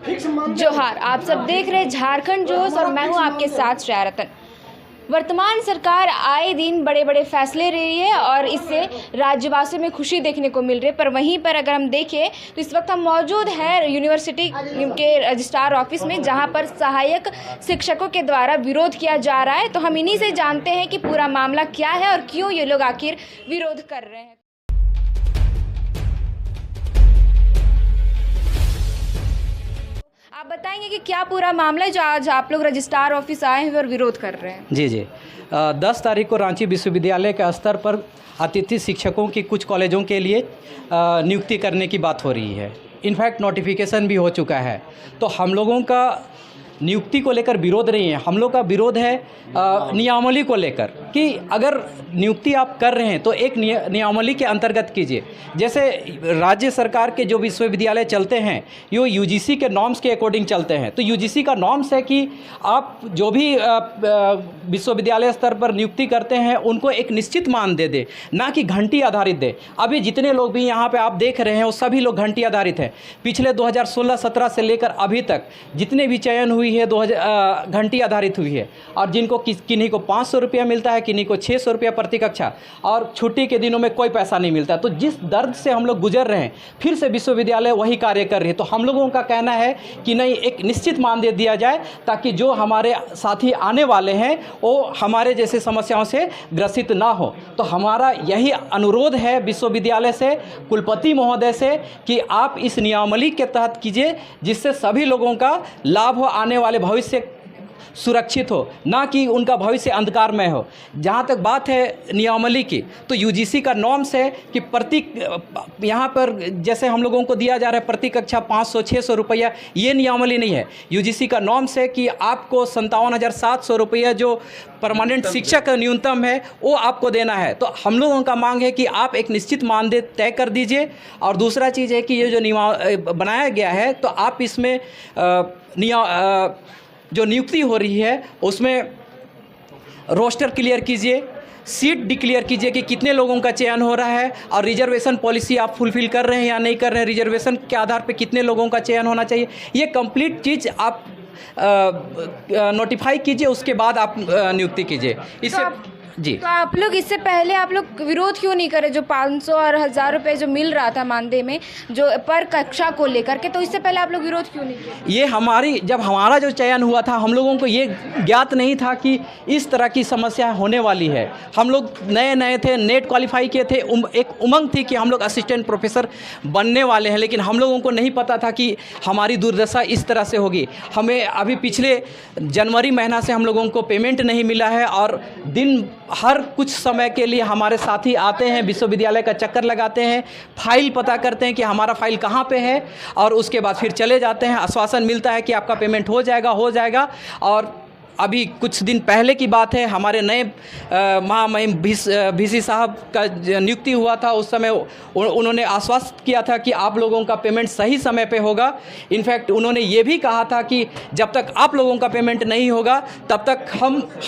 जोहार, आप सब देख रहे हैं झारखंड जोश और मैं हूं आपके साथ श्रेया रतन। वर्तमान सरकार आए दिन बड़े बड़े फैसले ले रही है और इससे राज्यवासियों में खुशी देखने को मिल रही है। पर वहीं पर अगर हम देखें तो इस वक्त हम मौजूद हैं यूनिवर्सिटी के रजिस्ट्रार ऑफिस में, जहां पर सहायक शिक्षकों के द्वारा विरोध किया जा रहा है। तो हम इन्हीं से जानते हैं कि पूरा मामला क्या है और क्यों ये लोग आखिर विरोध कर रहे हैं। आप बताएंगे कि क्या पूरा मामला है जो आज आप लोग रजिस्ट्रार ऑफिस आए हैं और विरोध कर रहे हैं? जी 10 तारीख को रांची विश्वविद्यालय के स्तर पर अतिथि शिक्षकों की कुछ कॉलेजों के लिए नियुक्ति करने की बात हो रही है। इनफैक्ट नोटिफिकेशन भी हो चुका है। तो हम लोगों का नियुक्ति को लेकर विरोध नहीं है, हम लोग का विरोध है नियमावली को लेकर कि अगर नियुक्ति आप कर रहे हैं तो एक नियमावली के अंतर्गत कीजिए। जैसे राज्य सरकार के जो विश्वविद्यालय चलते हैं ये यूजीसी के नॉर्म्स के अकॉर्डिंग चलते हैं। तो यूजीसी का नॉर्म्स है कि आप जो भी विश्वविद्यालय स्तर पर नियुक्ति करते हैं उनको एक निश्चित मान दे, ना कि घंटी आधारित दे। अभी जितने लोग भी यहाँ पर आप देख रहे हैं वो सभी लोग घंटी आधारित हैं। पिछले 2016-17 से लेकर अभी तक जितने भी चयन हुई है 2000 घंटी आधारित हुई है। और जिनको किन्हीं को 500 रुपया मिलता है, किन्हीं को 600 रुपया प्रति कक्षा, और छुट्टी के दिनों में कोई पैसा नहीं मिलता। तो जिस दर्द से हम लोग गुजर रहे हैं फिर से विश्वविद्यालय वही कार्य कर रही है। तो हम लोगों का कहना है कि नहीं, एक निश्चित मानदेय दिया जाए ताकि जो हमारे साथी आने वाले हैं वो हमारे जैसे समस्याओं से ग्रसित ना हो। तो हमारा यही अनुरोध है विश्वविद्यालय से, कुलपति महोदय से, कि आप इस नियमावली के तहत कीजिए जिससे सभी लोगों का लाभ हो, आने वाले भविष्य सुरक्षित हो, ना कि उनका भविष्य अंधकारमय हो। जहाँ तक बात है नियमावली की, तो यूजीसी का नॉर्म्स है कि प्रति यहाँ पर जैसे हम लोगों को दिया जा रहा है प्रति कक्षा 500-600 रुपया, ये नियमावली नहीं है। यूजीसी का नॉर्म्स है कि आपको 57,700 रुपया जो परमानेंट शिक्षक का न्यूनतम है वो आपको देना है। तो हम लोगों का मांग है कि आप एक निश्चित मानदेय तय कर दीजिए। और दूसरा चीज़ है कि ये जो बनाया गया है तो आप इसमें जो नियुक्ति हो रही है उसमें रोस्टर क्लियर कीजिए, सीट डिक्लेयर कीजिए कि कितने लोगों का चयन हो रहा है, और रिजर्वेशन पॉलिसी आप फुलफ़िल कर रहे हैं या नहीं कर रहे हैं, रिजर्वेशन के आधार पे कितने लोगों का चयन होना चाहिए। ये कंप्लीट चीज़ आप नोटिफाई कीजिए, उसके बाद आप नियुक्ति कीजिए। इससे जी। तो आप लोग इससे पहले आप लोग विरोध क्यों नहीं करे? जो 500 और 1000 रुपये जो मिल रहा था मानदेय में जो पर कक्षा को लेकर के, तो इससे पहले आप लोग विरोध क्यों नहीं किए? ये जब हमारा जो चयन हुआ था हम लोगों को ये ज्ञात नहीं था कि इस तरह की समस्या होने वाली है। हम लोग नए थे, नेट क्वालिफाई किए थे, एक उमंग थी कि हम लोग असिस्टेंट प्रोफेसर बनने वाले हैं, लेकिन हम लोगों को नहीं पता था कि हमारी दुर्दशा इस तरह से होगी। हमें अभी पिछले जनवरी महीना से हम लोगों को पेमेंट नहीं मिला है, और हर कुछ समय के लिए हमारे साथी आते हैं, विश्वविद्यालय का चक्कर लगाते हैं, फाइल पता करते हैं कि हमारा फाइल कहाँ पे है, और उसके बाद फिर चले जाते हैं। आश्वासन मिलता है कि आपका पेमेंट हो जाएगा। और अभी कुछ दिन पहले की बात है, हमारे नए महामहिम वीसी साहब का नियुक्ति हुआ था। उस समय उन्होंने आश्वस्त किया था कि आप लोगों का पेमेंट सही समय पे होगा। इनफैक्ट उन्होंने ये भी कहा था कि जब तक आप लोगों का पेमेंट नहीं होगा तब तक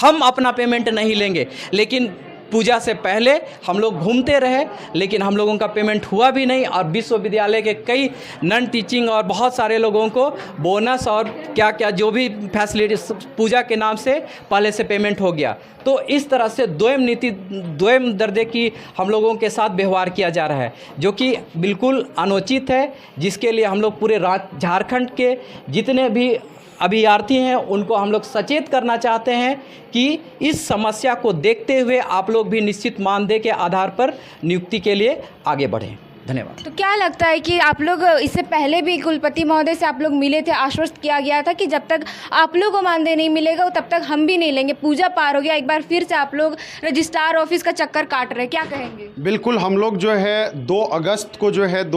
हम अपना पेमेंट नहीं लेंगे। लेकिन पूजा से पहले हम लोग घूमते रहे, लेकिन हम लोगों का पेमेंट हुआ भी नहीं। और विश्वविद्यालय के कई नॉन टीचिंग और बहुत सारे लोगों को बोनस और क्या जो भी फैसिलिटीज पूजा के नाम से पहले से पेमेंट हो गया। तो इस तरह से द्वयम दर्जे की हम लोगों के साथ व्यवहार किया जा रहा है, जो कि बिल्कुल अनुचित है, जिसके लिए हम लोग पूरे झारखंड के जितने भी अभ्यर्थी हैं उनको हम लोग सचेत करना चाहते हैं कि इस समस्या को देखते हुए आप लोग भी निश्चित मानदेय के आधार पर नियुक्ति के लिए आगे बढ़ें। धन्यवाद। तो क्या लगता है कि आप लोग इससे पहले भी कुलपति महोदय से आप लोग मिले थे, आश्वस्त किया गया था कि जब तक आप लोग को मानदेय नहीं मिलेगा तब तक हम भी नहीं लेंगे। पूजा पार हो गया, एक बार फिर से आप लोग रजिस्ट्रार ऑफिस का चक्कर काट रहे हैं, क्या कहेंगे? बिल्कुल, हम लोग जो है 2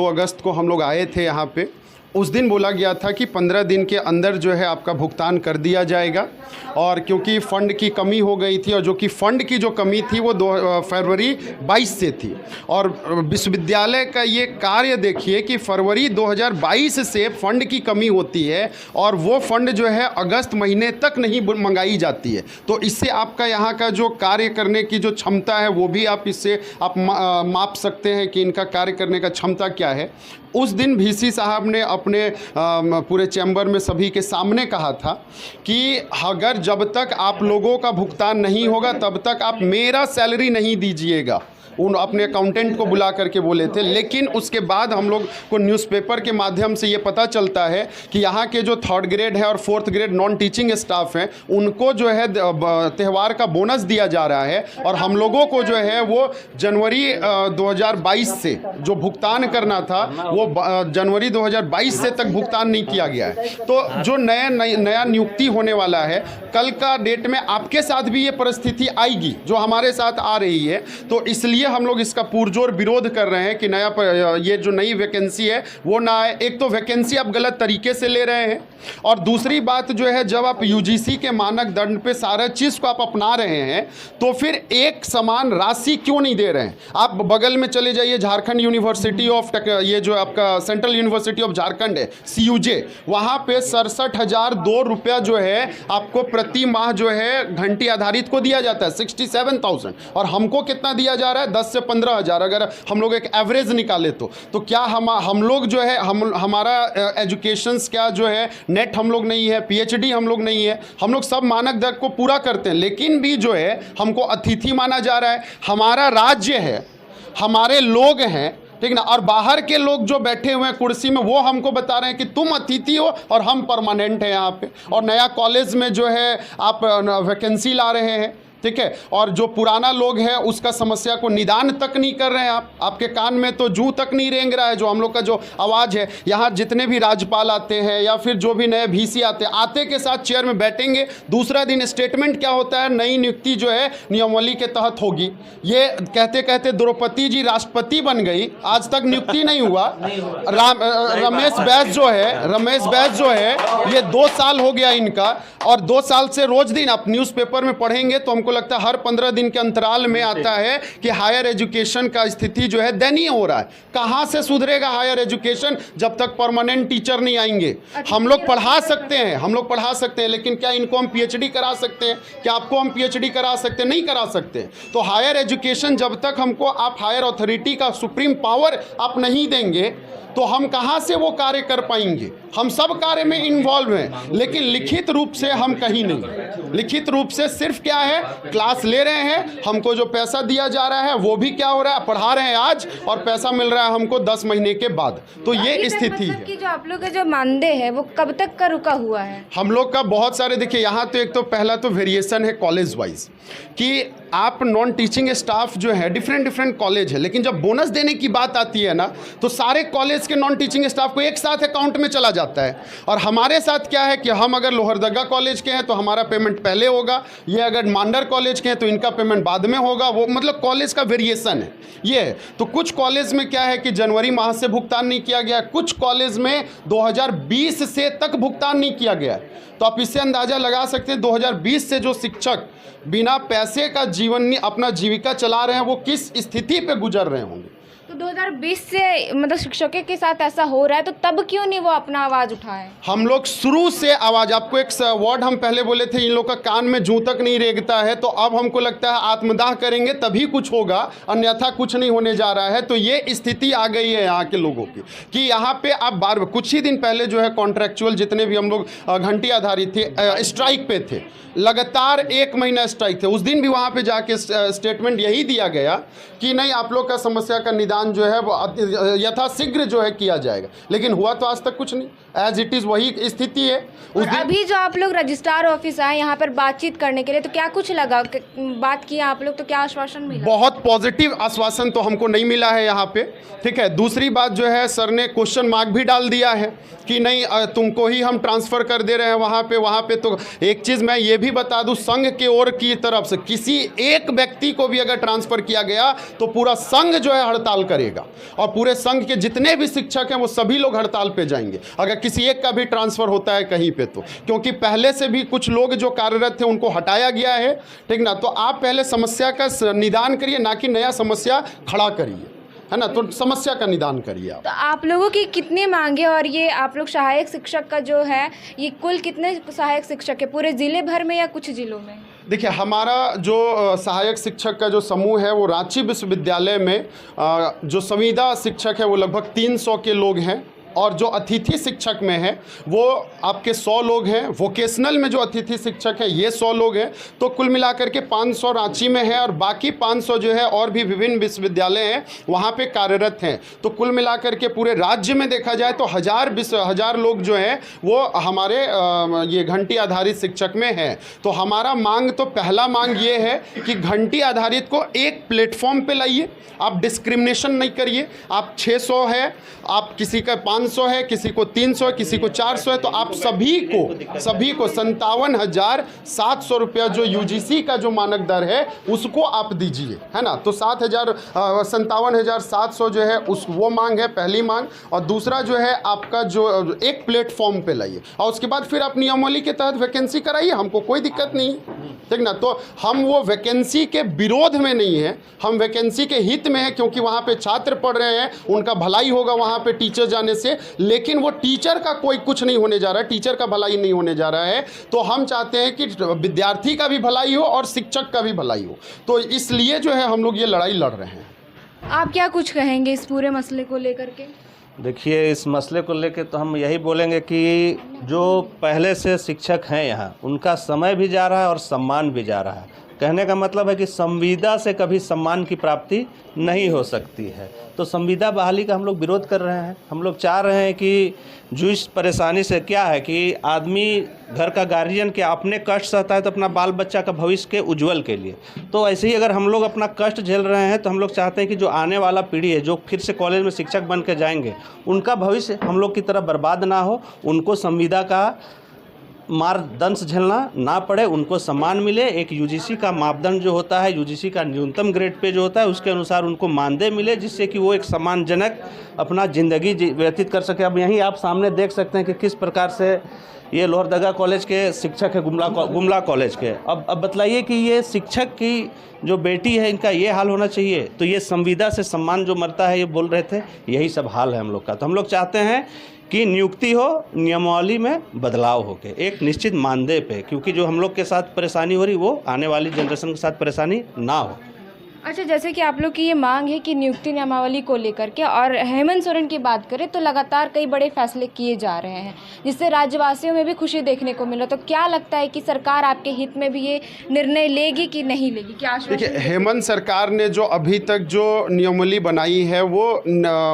अगस्त को हम लोग आए थे यहाँ पे। उस दिन बोला गया था कि 15 दिन के अंदर जो है आपका भुगतान कर दिया जाएगा, और क्योंकि फ़ंड की कमी हो गई थी, और जो कि फ़ंड की जो कमी थी वो फरवरी 22 से थी। और विश्वविद्यालय का ये कार्य देखिए कि फरवरी 2022 से फ़ंड की कमी होती है, और वो फ़ंड जो है अगस्त महीने तक नहीं मंगाई जाती है। तो इससे आपका यहाँ का जो कार्य करने की जो क्षमता है वो भी आप इससे आप माप सकते हैं कि इनका कार्य करने का क्षमता क्या है। उस दिन VC साहब ने अपने पूरे चैम्बर में सभी के सामने कहा था कि अगर जब तक आप लोगों का भुगतान नहीं होगा तब तक आप मेरा सैलरी नहीं दीजिएगा। उन अपने अकाउंटेंट को बुला करके बोले थे। लेकिन उसके बाद हम लोग को न्यूज़पेपर के माध्यम से ये पता चलता है कि यहाँ के जो 3rd ग्रेड है और 4th grade non teaching staff हैं उनको जो है त्यौहार का बोनस दिया जा रहा है, और हम लोगों को जो है वो जनवरी 2022 से जो भुगतान करना था वो जनवरी 2022 से तक भुगतान नहीं किया गया है। तो जो नया नियुक्ति होने वाला है, कल का डेट में आपके साथ भी ये परिस्थिति आएगी जो हमारे साथ आ रही है। तो इसलिए हम लोग इसका पुरजोर विरोध कर रहे हैं कि ये जो नई वैकेंसी है वो ना आए। एक तो वैकेंसी आप गलत तरीके से ले रहे हैं, और दूसरी बात जो है जब आप UGC के मानक दंड पे सारा चीज़ को आप अपना रहे हैं तो फिर एक समान राशि क्यों नहीं दे रहे हैं। आप बगल में चले जाइए, झारखंड यूनिवर्सिटी ऑफ ये जो आपका सेंट्रल यूनिवर्सिटी ऑफ झारखंड है CUJ, वहाँ पे 67,002 रुपया जो है आपको प्रति माह जो है घंटी आधारित को दिया जाता है 67,000, और हमको कितना दिया जा रहा है 10 से 15,000। अगर हम लोग एक एवरेज निकाले तो क्या हम लोग जो है हमारा एजुकेशन क्या जो है नेट हम लोग नहीं है, PhD हम लोग नहीं है, हम लोग सब मानक दर को पूरा करते हैं, लेकिन भी जो है हमको अतिथि माना जा रहा है। हमारा राज्य है, हमारे लोग हैं, ठीक ना, और बाहर के लोग जो बैठे हुए हैं कुर्सी में वो हमको बता रहे हैं कि तुम अतिथि हो और हम परमानेंट हैं यहाँ पे, और नया कॉलेज में जो है आप वैकेंसी ला रहे हैं, ठीक है, और जो पुराना लोग है उसका समस्या को निदान तक नहीं कर रहे हैं आप। आपके कान में तो जू तक नहीं रेंग रहा है जो हम लोग का जो आवाज़ है। यहाँ जितने भी राज्यपाल आते हैं या फिर जो भी नए VC आते हैं, आते के साथ चेयर में बैठेंगे, दूसरा दिन स्टेटमेंट क्या होता है, नई नियुक्ति जो है नियमावली के तहत होगी। ये कहते कहते द्रौपदी जी राष्ट्रपति बन गई, आज तक नियुक्ति नहीं हुआ। रमेश बैस जो है ये 2 साल हो गया इनका, और 2 साल से रोज दिन आप न्यूज़पेपर में पढ़ेंगे तो हमको लगता है हर 15 दिन के अंतराल में आता है कि हायर एजुकेशन का स्थिति जो है दयनीय हो रहा है। कहाँ से सुधरेगा हायर एजुकेशन जब तक परमानेंट टीचर नहीं आएंगे। हम लोग पढ़ा सकते हैं, लेकिन क्या इनको हम PhD करा सकते हैं? क्या आपको हम PhD करा सकते हैं? नहीं करा सकते। तो हायर एजुकेशन जब तक हमको आप हायर अथॉरिटी का सुप्रीम पावर आप नहीं देंगे तो हम कहाँ से वो कार्य कर पाएंगे। हम सब कार्य में इन्वॉल्व हैं, लेकिन लिखित रूप से हम कहीं नहीं। लिखित रूप से सिर्फ क्या है, क्लास ले रहे हैं, हमको जो पैसा दिया जा रहा है वो भी क्या हो रहा है, पढ़ा रहे हैं आज और पैसा मिल रहा है हमको 10 महीने के बाद। तो ये स्थिति है कि जो आप लोग का जो मानदेय है वो कब तक का रुका हुआ है। हम लोग का बहुत सारे, देखिए यहाँ तो एक तो पहला तो वेरिएशन है कॉलेज वाइज कि आप नॉन टीचिंग स्टाफ जो है डिफरेंट कॉलेज है, लेकिन जब बोनस देने की बात आती है ना तो सारे कॉलेज के नॉन टीचिंग स्टाफ को एक साथ अकाउंट में चला जाता है। और हमारे साथ क्या है कि हम अगर लोहरदगा कॉलेज के हैं तो हमारा पेमेंट पहले होगा, ये अगर मांडर कॉलेज के हैं तो इनका पेमेंट बाद में होगा। वो मतलब कॉलेज का वेरिएशन है ये है। तो कुछ कॉलेज में क्या है कि जनवरी माह से भुगतान नहीं किया गया, कुछ कॉलेज में 2020 से तक भुगतान नहीं किया गया। तो आप इससे अंदाज़ा लगा सकते हैं 2020 से जो शिक्षक बिना पैसे का अपना जीविका चला रहे हैं वो किस स्थिति पे गुजर रहे होंगे। तो 2020 से मतलब शिक्षकों के साथ ऐसा हो रहा है, तो तब क्यों नहीं वो अपना आवाज़ उठाए। हम लोग शुरू से आवाज़, आपको एक वर्ड हम पहले बोले थे, इन लोग का कान में जूं तक नहीं रेंगता है, तो अब हमको लगता है आत्मदाह करेंगे तभी कुछ होगा, अन्यथा कुछ नहीं होने जा रहा है। तो ये स्थिति आ गई है यहाँ के लोगों की कि यहाँ पे आप बार कुछ ही दिन पहले जो है कॉन्ट्रैक्चुअल जितने भी हम लोग घंटी आधारित थे स्ट्राइक पे थे, लगातार 1 महीना स्ट्राइक थे। उस दिन भी वहाँ पे जाके स्टेटमेंट यही दिया गया कि नहीं, आप लोग का समस्या का निदान जो है वो यथाशीघ्र जो है किया जाएगा, लेकिन हुआ तो आज तक कुछ नहीं। एज इट इज़ वही स्थिति है। अभी जो आप लोग रजिस्ट्रार ऑफिस आए यहाँ पर बातचीत करने के लिए, तो क्या कुछ लगा, बात किया आप लोग, तो क्या आश्वासन मिला? बहुत पॉजिटिव आश्वासन तो हमको नहीं मिला है यहाँ पे, ठीक है। दूसरी बात जो है, सर ने क्वेश्चन मार्क भी डाल दिया है कि नहीं तुमको ही हम ट्रांसफ़र कर दे रहे हैं वहाँ पे। तो एक चीज़ मैं ये भी बता दूँ, संघ के ओर की तरफ से किसी एक व्यक्ति को भी अगर ट्रांसफ़र किया गया तो पूरा संघ जो है हड़ताल करेगा, और पूरे संघ के जितने भी शिक्षक हैं वो सभी लोग हड़ताल पे जाएंगे अगर किसी एक का भी ट्रांसफ़र होता है कहीं पे। तो क्योंकि पहले से भी कुछ लोग जो कार्यरत थे उनको हटाया गया है, ठीक ना। तो आप पहले समस्या का निदान करिए, ना कि नया समस्या खड़ा करिए, है ना। तो समस्या का निदान करिए आप। तो आप लोगों की कितनी मांगे, और ये आप लोग सहायक शिक्षक का जो है, ये कुल कितने सहायक शिक्षक है पूरे ज़िले भर में या कुछ ज़िलों में? देखिए, हमारा जो सहायक शिक्षक का जो समूह है वो रांची विश्वविद्यालय में जो संविदा शिक्षक है वो लगभग 300 के लोग हैं, और जो अतिथि शिक्षक में है वो आपके 100 लोग हैं। वोकेशनल में जो अतिथि शिक्षक है ये 100 लोग हैं। तो कुल मिलाकर के 500 रांची में है और बाकी 500 जो है और भी विभिन्न विश्वविद्यालय हैं वहाँ पे कार्यरत हैं। तो कुल मिलाकर के पूरे राज्य में देखा जाए तो हजार लोग जो हैं वो हमारे ये घंटी आधारित शिक्षक में हैं। तो हमारा मांग, तो पहला मांग ये है कि घंटी आधारित को एक प्लेटफॉर्म पे लाइए। आप डिस्क्रिमिनेशन नहीं करिए। आप 600 है, आप किसी का 500 है, किसी को 300 है, किसी को 400 है, तो आप सभी को 57,700 रुपया जो यूजीसी का जो मानक दर है उसको आप दीजिए, है ना। तो 57,700 जो है उस वो मांग है, पहली मांग। और दूसरा जो है आपका जो एक प्लेटफॉर्म पे लाइए और उसके बाद फिर आप नियमावली के तहत वैकेंसी कराइए, हमको कोई दिक्कत नहीं, ठीक ना। तो हम वो वैकेंसी के विरोध में नहीं है, हम वैकेंसी के हित में है, क्योंकि वहाँ पे छात्र पढ़ रहे हैं, उनका भलाई होगा वहाँ पे टीचर जाने से। लेकिन वो टीचर का कोई कुछ नहीं होने जा रहा है, टीचर का भलाई नहीं होने जा रहा है। तो हम चाहते हैं कि विद्यार्थी का भी भलाई हो और शिक्षक का भी भलाई हो। तो इसलिए जो है हम लोग ये लड़ाई लड़ रहे हैं। आप क्या कुछ कहेंगे इस पूरे मसले को लेकर के? देखिए, इस मसले को लेकर तो हम यही बोलेंगे कि जो पहले से शिक्षक हैं यहाँ, उनका समय भी जा रहा है और सम्मान भी जा रहा है। कहने का मतलब है कि संविदा से कभी सम्मान की प्राप्ति नहीं हो सकती है। तो संविदा बहाली का हम लोग विरोध कर रहे हैं। हम लोग चाह रहे हैं कि जो इस परेशानी से क्या है कि आदमी, घर का गार्जियन क्या अपने कष्ट सहता है तो अपना बाल बच्चा का भविष्य के उज्जवल के लिए। तो ऐसे ही अगर हम लोग अपना कष्ट झेल रहे हैं तो हम लोग चाहते हैं कि जो आने वाला पीढ़ी है, जो फिर से कॉलेज में शिक्षक बन के जाएंगे, उनका भविष्य हम लोग की तरह बर्बाद ना हो, उनको संविदा का मारदंश झेलना ना पड़े, उनको सम्मान मिले। एक यूजीसी का मापदंड जो होता है, यूजीसी का न्यूनतम ग्रेड पे जो होता है, उसके अनुसार उनको मानदेय मिले, जिससे कि वो एक सम्मानजनक अपना ज़िंदगी व्यतीत कर सके। अब यहीं आप सामने देख सकते हैं कि किस प्रकार से ये लोहरदगा कॉलेज के शिक्षक है, गुमला कॉलेज के। अब बतलाइए कि ये शिक्षक की जो बेटी है, इनका ये हाल होना चाहिए? तो ये संविदा से सम्मान जो मरता है, ये बोल रहे थे, यही सब हाल है हम लोग का। तो हम लोग चाहते हैं कि नियुक्ति हो, नियमावली में बदलाव हो के एक निश्चित मानदेय पे, क्योंकि जो हम लोग के साथ परेशानी हो रही वो आने वाली जनरेशन के साथ परेशानी ना हो। अच्छा, जैसे कि आप लोग की ये मांग है कि नियुक्ति नियमावली को लेकर के, और हेमंत सोरेन की बात करें तो लगातार कई बड़े फैसले किए जा रहे हैं जिससे राज्यवासियों में भी खुशी देखने को मिला। तो क्या लगता है कि सरकार आपके हित में भी ये निर्णय लेगी कि नहीं लेगी? क्या आश्वासन? देखिए, हेमंत सरकार ने जो अभी तक जो नियमावली बनाई है वो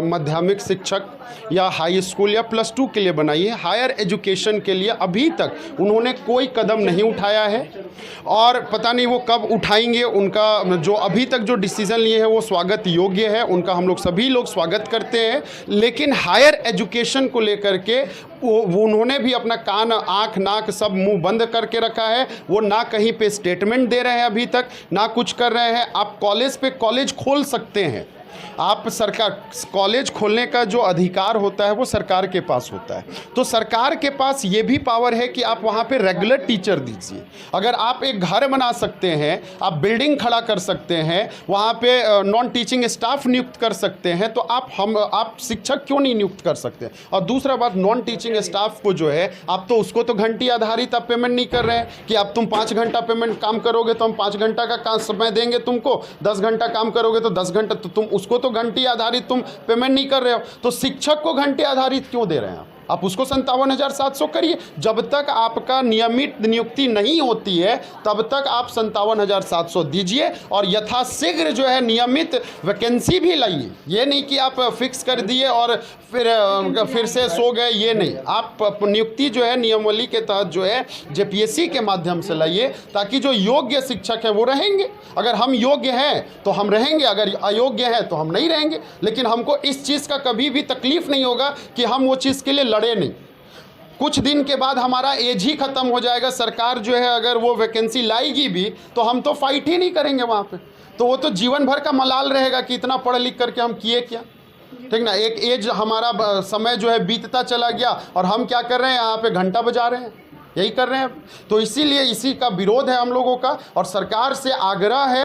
माध्यमिक शिक्षक या हाई स्कूल या +2 के लिए बनाई है। हायर एजुकेशन के लिए अभी तक उन्होंने कोई कदम नहीं उठाया है और पता नहीं वो कब उठाएंगे। उनका जो अभी तक जो डिसीजन लिए हैं वो स्वागत योग्य है, उनका हम लोग सभी लोग स्वागत करते हैं। लेकिन हायर एजुकेशन को लेकर के वो उन्होंने भी अपना कान, आँख, नाक सब मुंह बंद करके रखा है। वो ना कहीं पे स्टेटमेंट दे रहे हैं, अभी तक ना कुछ कर रहे हैं। आप कॉलेज पे कॉलेज खोल सकते हैं, आप सरकार, कॉलेज खोलने का जो अधिकार होता है वो सरकार के पास होता है। तो सरकार के पास ये भी पावर है कि आप वहाँ पे रेगुलर टीचर दीजिए। अगर आप एक घर बना सकते हैं, आप बिल्डिंग खड़ा कर सकते हैं, वहाँ पे नॉन टीचिंग स्टाफ नियुक्त कर सकते हैं, तो आप शिक्षक क्यों नहीं नियुक्त कर सकते? और दूसरा बात, नॉन टीचिंग स्टाफ को जो है आप तो उसको तो घंटी आधारित आप पेमेंट नहीं कर रहे हैं कि अब तुम 5 घंटा पेमेंट काम करोगे तो हम 5 घंटा का समय देंगे तुमको, 10 घंटा काम करोगे तो 10 घंटा, तो तुम उसको तो घंटी आधारित तुम पेमेंट नहीं कर रहे हो। तो शिक्षक को घंटे आधारित क्यों दे रहे हैं आप उसको 57,700 करिए। जब तक आपका नियमित नियुक्ति नहीं होती है तब तक आप 57,700 दीजिए और यथाशीघ्र जो है नियमित वैकेंसी भी लाइए। ये नहीं कि आप फिक्स कर दिए और फिर से सो गए, ये नहीं। आप नियुक्ति जो है नियमावली के तहत जो है जेपीएससी के माध्यम से लाइए, ताकि जो योग्य शिक्षक है वो रहेंगे। अगर हम योग्य हैं तो हम रहेंगे, अगर अयोग्य हैं तो हम नहीं रहेंगे। लेकिन हमको इस चीज़ का कभी भी तकलीफ नहीं होगा कि हम वो चीज़ के लिए लड़े नहीं। कुछ दिन के बाद हमारा एज ही ख़त्म हो जाएगा। सरकार जो है अगर वो वैकेंसी लाएगी भी तो हम तो फाइट ही नहीं करेंगे वहाँ पे, तो वो तो जीवन भर का मलाल रहेगा कि इतना पढ़ लिख करके हम किए क्या, ठीक ना। एक एज हमारा समय जो है बीतता चला गया और हम क्या कर रहे हैं, यहाँ पे घंटा बजा रहे हैं, यही कर रहे हैं। तो इसीलिए इसी का विरोध है हम लोगों का और सरकार से आग्रह है